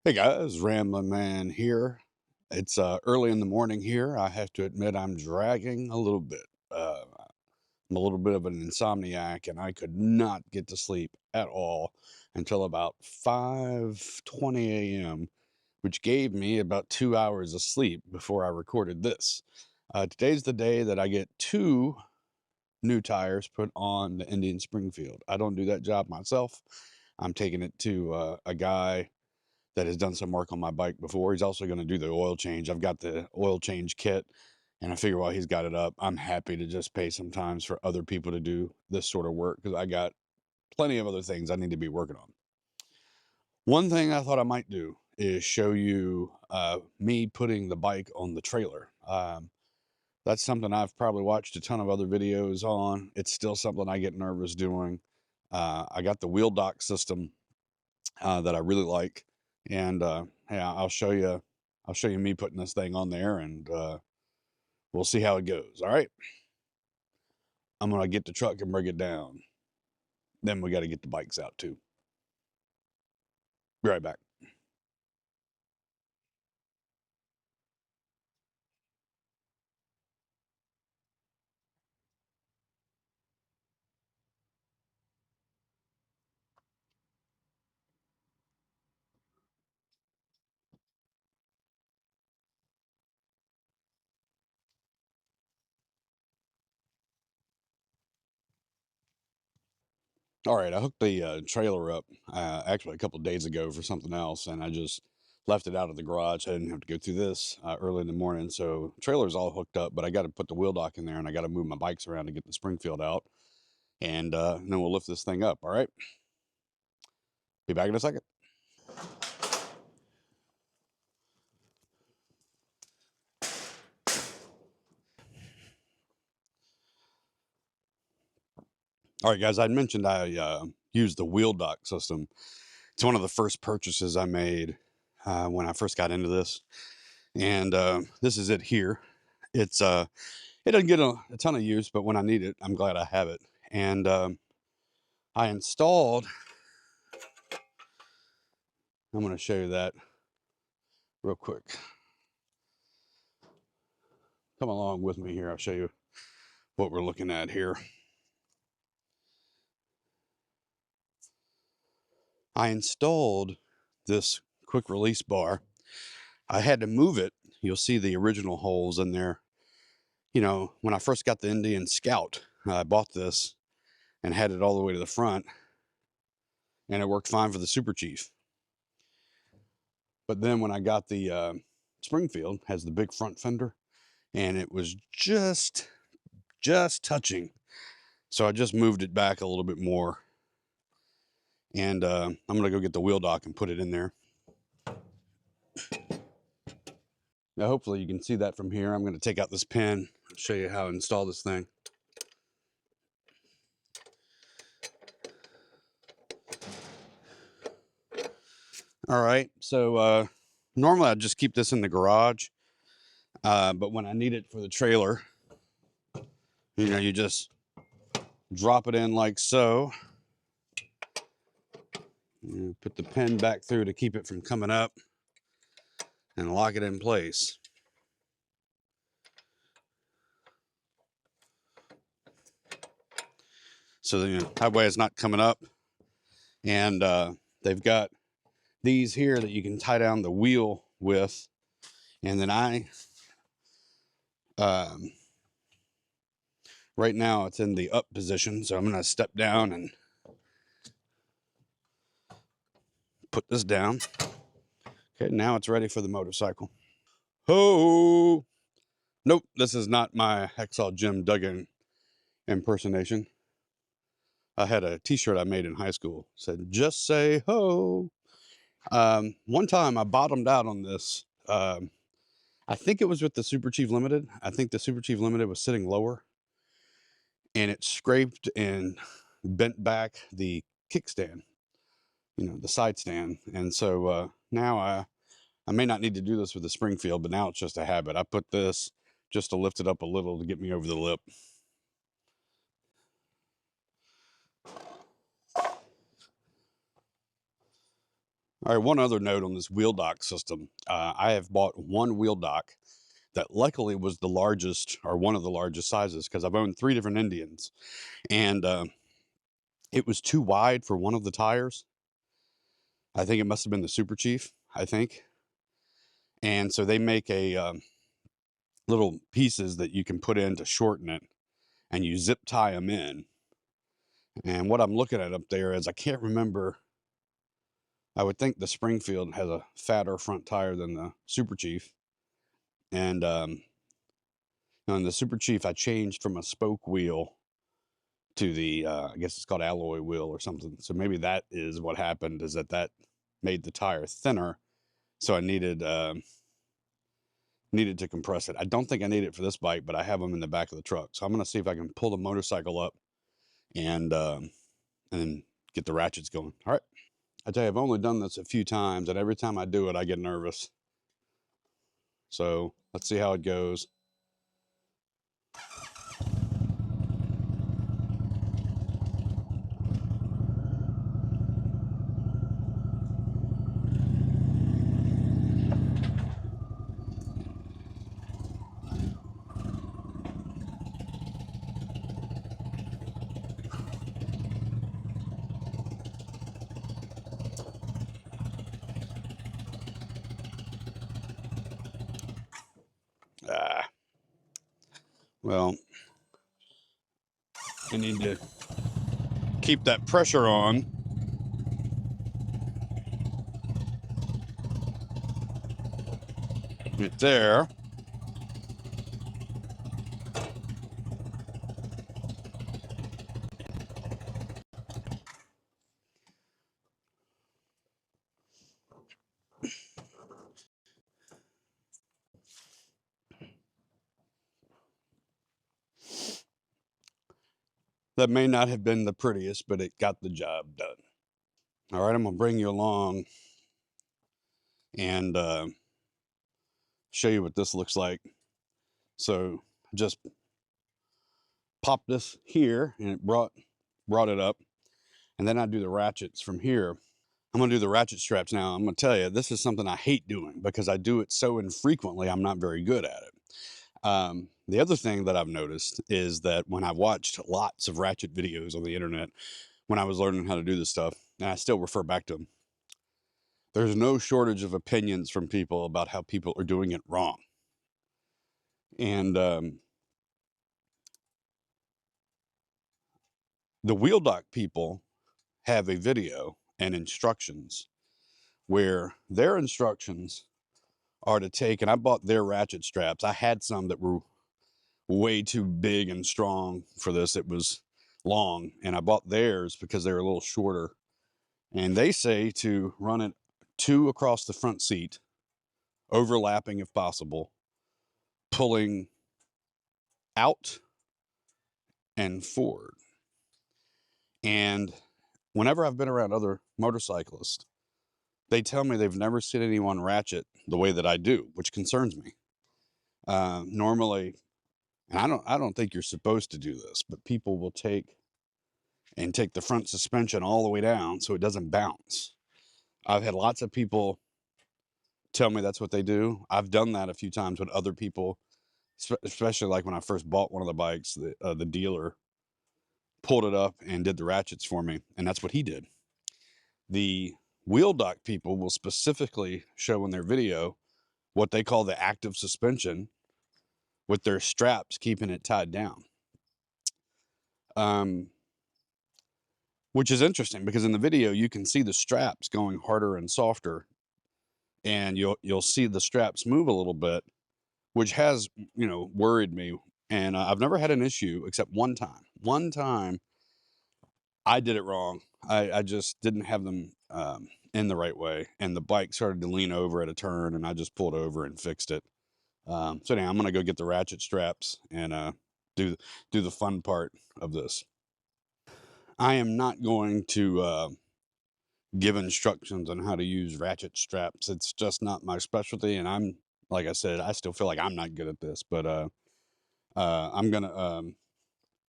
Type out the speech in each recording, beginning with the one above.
Hey guys, Rambling Man here. It's early in the morning here. I have to admit I'm dragging a little bit. I'm a little bit of an insomniac, and I could not get to sleep at all until about 5:20 a.m., which gave me about 2 hours of sleep before I recorded this. Today's the day that I get two new tires put on the Indian Springfield. I don't do that job myself. I'm taking it to a guy that has done some work on my bike before. He's also going to do the oil change. I've got the oil change kit, and I figure while he's got it up, I'm happy to just pay sometimes for other people to do this sort of work because I got plenty of other things I need to be working on. One thing I thought I might do is show you me putting the bike on the trailer. That's something I've probably watched a ton of other videos on. It's still something I get nervous doing. I got the Wheeldock system that I really like. And yeah, I'll show you me putting this thing on there, and we'll see how it goes. All right. I'm gonna get the truck and bring it down. Then we got to get the bikes out too. Be right back. All right, I hooked the trailer up actually a couple days ago for something else, and I just left it out of the garage. I didn't have to go through this early in the morning, so trailer's all hooked up. But I got to put the wheel dock in there, and I got to move my bikes around to get the Springfield out, and then we'll lift this thing up. All right, be back in a second. All right, guys, I mentioned I used the Wheeldock system. It's one of the first purchases I made when I first got into this, and this is it here. It's it doesn't get a ton of use, but when I need it, I'm glad I have it. And I installed. I'm going to show you that real quick. Come along with me here. I'll show you what we're looking at here. I installed this quick release bar. I had to move it. You'll see the original holes in there. You know, when I first got the Indian Scout, I bought this and had it all the way to the front, and it worked fine for the Super Chief. But then when I got the Springfield, has the big front fender, and it was just touching. So I just moved it back a little bit more, and I'm gonna go get the wheel dock and put it in there. Now, hopefully you can see that from here. I'm gonna take out this pin, show you how to install this thing. All right, so normally I'd just keep this in the garage, but when I need it for the trailer, you know, you just drop it in like so. You put the pin back through to keep it from coming up and lock it in place. So you know, that way it's not coming up. And they've got these here that you can tie down the wheel with. And then um, right now it's in the up position. So I'm going to step down and put this down. Okay, now it's ready for the motorcycle. Oh, nope, this is not my Hacksaw Jim Duggan impersonation. I had a t-shirt I made in high school, said, just say ho. One time I bottomed out on this. I think it was with the Super Chief Limited. I think the Super Chief Limited was sitting lower, and it scraped and bent back the kickstand, you know, the side stand. And so now I may not need to do this with the Springfield, but now it's just a habit. I put this just to lift it up a little to get me over the lip. All right, one other note on this Wheeldock system. I have bought one Wheeldock that luckily was the largest, or one of the largest sizes, because I've owned 3 different Indians, and it was too wide for one of the tires. I think it must have been the Super Chief, I think. And so they make a little pieces that you can put in to shorten it, and you zip tie them in. And what I'm looking at up there is, I can't remember. I would think the Springfield has a fatter front tire than the Super Chief. And on the Super Chief, I changed from a spoke wheel to the, I guess it's called alloy wheel or something. So maybe that is what happened, is that made the tire thinner. So I needed to compress it. I don't think I need it for this bike, but I have them in the back of the truck. So I'm going to see if I can pull the motorcycle up and then get the ratchets going. All right. I tell you, I've only done this a few times, and every time I do it, I get nervous. So let's see how it goes. Well, I need to keep that pressure on. Right there. That may not have been the prettiest, but it got the job done. All right, I'm gonna bring you along and show you what this looks like. So just pop this here, and it brought it up, and then I do the ratchets from here. I'm gonna do the ratchet straps now. I'm gonna tell you, this is something I hate doing because I do it so infrequently. I'm not very good at it. The other thing that I've noticed is that when I watched lots of ratchet videos on the internet when I was learning how to do this stuff, and I still refer back to them, there's no shortage of opinions from people about how people are doing it wrong. And the Wheeldock people have a video and instructions where their instructions are to take, and I bought their ratchet straps. I had some that were way too big and strong for this. It was long, and I bought theirs because they were a little shorter. And they say to run it 2 across the front seat, overlapping if possible, pulling out and forward. And whenever I've been around other motorcyclists, they tell me they've never seen anyone ratchet the way that I do, which concerns me. Normally, and I don't think you're supposed to do this, but people will take the front suspension all the way down so it doesn't bounce. I've had lots of people tell me that's what they do. I've done that a few times with other people, especially like when I first bought one of the bikes. The dealer pulled it up and did the ratchets for me, and that's what he did. The Wheeldock people will specifically show in their video what they call the active suspension, with their straps keeping it tied down. Which is interesting because in the video you can see the straps going harder and softer, and you'll see the straps move a little bit, which has, worried me. And I've never had an issue except one time. One time I did it wrong. I just didn't have them in the right way, and the bike started to lean over at a turn, and I just pulled over and fixed it. So anyway, I'm gonna go get the ratchet straps and do the fun part of this. I am not going to give instructions on how to use ratchet straps. It's just not my specialty, and like I said, I still feel like I'm not good at this. But I'm gonna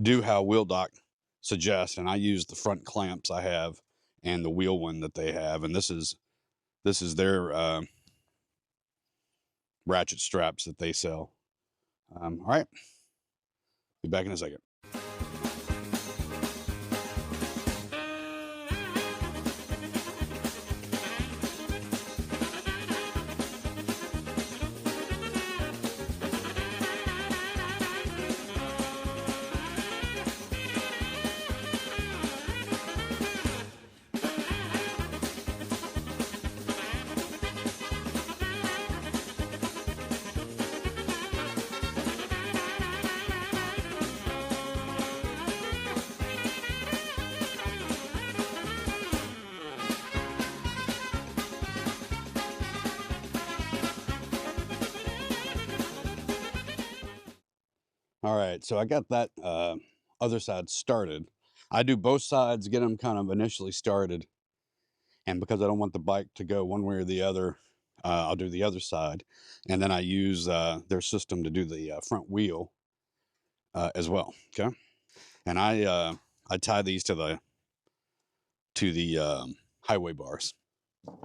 do how Wheeldock suggests, and I use the front clamps I have and the wheel one that they have, and this is This is their ratchet straps that they sell. All right, be back in a second. All right, so I got that other side started. I do both sides, get them kind of initially started. And because I don't want the bike to go one way or the other, I'll do the other side. And then I use their system to do the front wheel as well, okay? And I tie these to the highway bars. All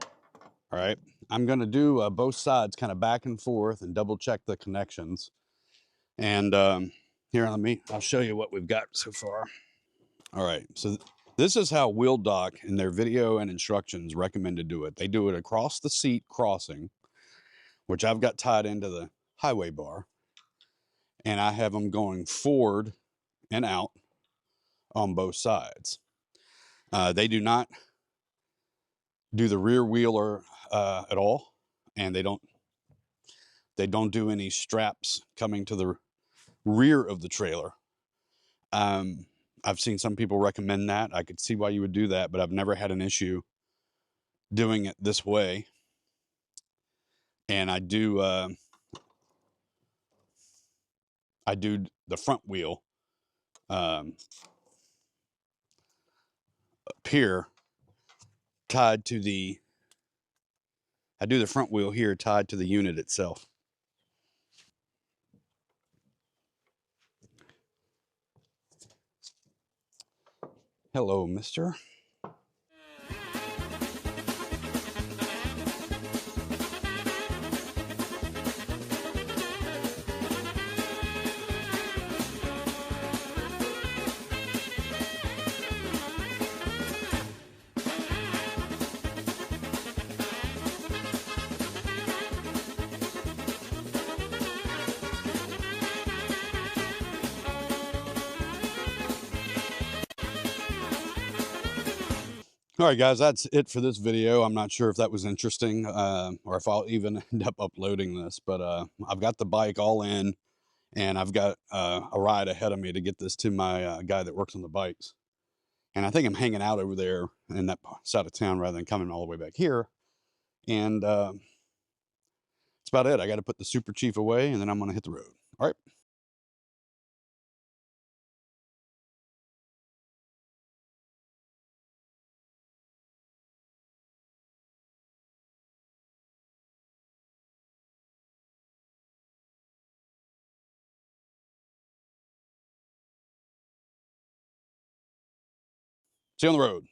right, I'm gonna do both sides kind of back and forth and double check the connections. And here, I'll show you what we've got so far. All right, so this is how Wheeldock in their video and instructions recommend to do it. They do it across the seat crossing, which I've got tied into the highway bar, and I have them going forward and out on both sides. They do not do the rear wheeler at all, and they don't do any straps coming to the rear of the trailer. I've seen some people recommend that. I could see why you would do that, but I've never had an issue doing it this way. And I do the front wheel up here tied to the, I do the front wheel here tied to the unit itself. Hello, mister. All right, guys, that's it for this video. I'm not sure if that was interesting or if I'll even end up uploading this, but I've got the bike all in, and I've got a ride ahead of me to get this to my guy that works on the bikes. And I think I'm hanging out over there in that side of town rather than coming all the way back here. And that's about it. I got to put the Super Chief away, and then I'm going to hit the road. All right. See you on the road.